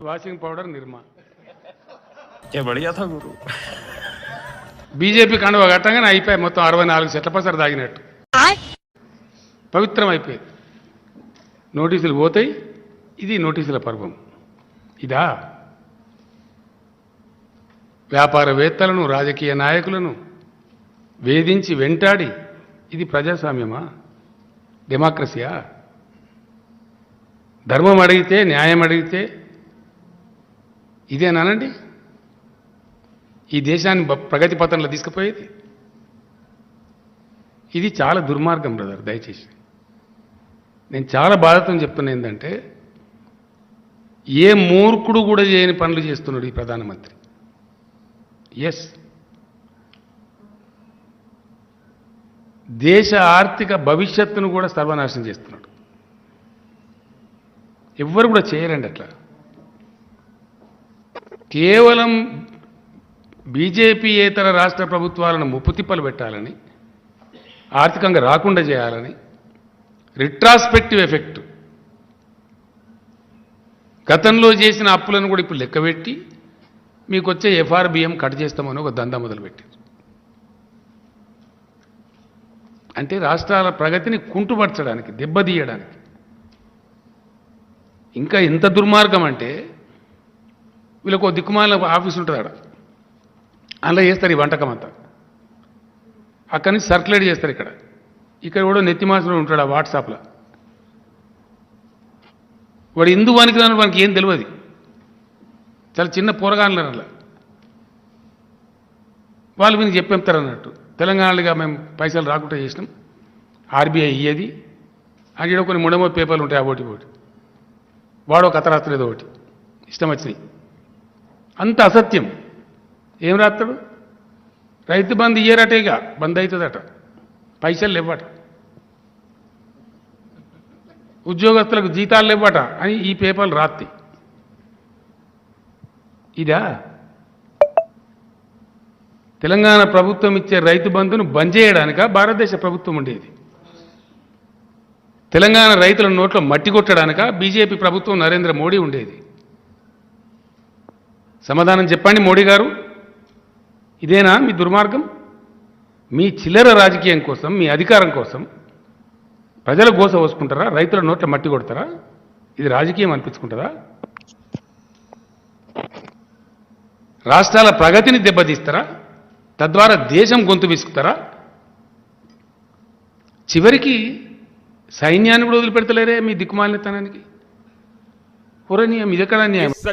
Washing powder నిర్మా ये बढ़िया था गुरु బీజేపీ కండువా కట్టంగానే అయిపోయి మొత్తం 64 సెట్ల పసరు తాగినట్టు పవిత్రం అయిపోయింది. నోటీసులు పోతాయి. ఇది నోటీసుల పర్వం. ఇదా వ్యాపారవేత్తలను రాజకీయ నాయకులను వేధించి వెంటాడి ఇది ప్రజాస్వామ్యమా, డెమోక్రసీయా? ధర్మం అడిగితే న్యాయం అడిగితే ఇదేనానండి ఈ దేశాన్ని ప్రగతి పథంలో తీసుకుపోయేది? ఇది చాలా దుర్మార్గం బ్రదర్. దయచేసి నేను చాలా బాధతో చెప్తున్నా ఏంటంటే ఏ మూర్ఖుడు కూడా చేయని పనులు చేస్తున్నాడు ఈ ప్రధానమంత్రి. ఎస్, దేశ ఆర్థిక భవిష్యత్తును కూడా సర్వనాశనం చేస్తున్నాడు. ఎవ్వరు కూడా చేయరండి అట్లా. కేవలం బీజేపీయేతర రాష్ట్ర ప్రభుత్వాలను ముప్పుతిప్పలు పెట్టాలని, ఆర్థికంగా రాకుండా చేయాలని, రిట్రాస్పెక్టివ్ ఎఫెక్ట్ గతంలో చేసిన అప్పులను కూడా ఇప్పుడు లెక్కబెట్టి మీకు వచ్చే ఎఫ్ఆర్బిఎం కట్ చేస్తామని ఒక దందా మొదలుపెట్టారు. అంటే రాష్ట్రాల ప్రగతిని కుంటుపరచడానికి, దెబ్బతీయడానికి. ఇంకా ఎంత దుర్మార్గం అంటే వీళ్ళకు దిక్కుమాల ఆఫీస్ ఉంటుంది ఆడ, అందులో చేస్తారు ఈ వంటకం అంతా. అక్కడి నుంచి సర్క్యులేట్ చేస్తారు. ఇక్కడ కూడా నెత్తిమాసుడు ఉంటాడు ఆ వాట్సాప్లో. వాడు హిందూ వానికి రాను వానికి ఏం తెలియదు. చాలా చిన్న పోరగాన్లు అలా వాళ్ళు వీనికి చెప్పేస్తారు అన్నట్టు. తెలంగాణలుగా మేము పైసలు రాకుండా చేసినాం, ఆర్బీఐ ఇయ్యేది అని కొన్ని ముడమో పేపర్లు ఉంటాయి. ఆ ఒకటి వాడు ఒక కథ రాస్తలేదు, ఒకటి ఇష్టం వచ్చినాయి. అంత అసత్యం. ఏం రాస్తాడు? రైతు బంధు ఇయ్యరటేగా, బంద్ అవుతుందట, పైసలు ఇవ్వట, ఉద్యోగస్తులకు జీతాలు ఇవ్వట అని ఈ పేపర్లు రాస్తాయి. ఇదా తెలంగాణ ప్రభుత్వం ఇచ్చే రైతు బంధును బంద్ చేయడానికా భారతదేశ ప్రభుత్వం ఉండేది? తెలంగాణ రైతుల నోట్లో మట్టి కొట్టడానికా బీజేపీ ప్రభుత్వం నరేంద్ర మోడీ ఉండేది? సమాధానం చెప్పండి మోడీ గారు. ఇదేనా మీ దుర్మార్గం? మీ చిల్లర రాజకీయం కోసం, మీ అధికారం కోసం ప్రజల గోస పోసుకుంటారా? రైతుల నోట్ల మట్టి కొడతారా? ఇది రాజకీయం అనిపించుకుంటారా? రాష్ట్రాల ప్రగతిని దెబ్బతీస్తారా? తద్వారా దేశం గొంతు విసుకుతారా? చివరికి సైన్యాన్ని కూడా వదిలిపెడతలేరే మీ దిక్కుమాలినతనానికి. పురనీయం ఇదెక్కడ న్యాయం?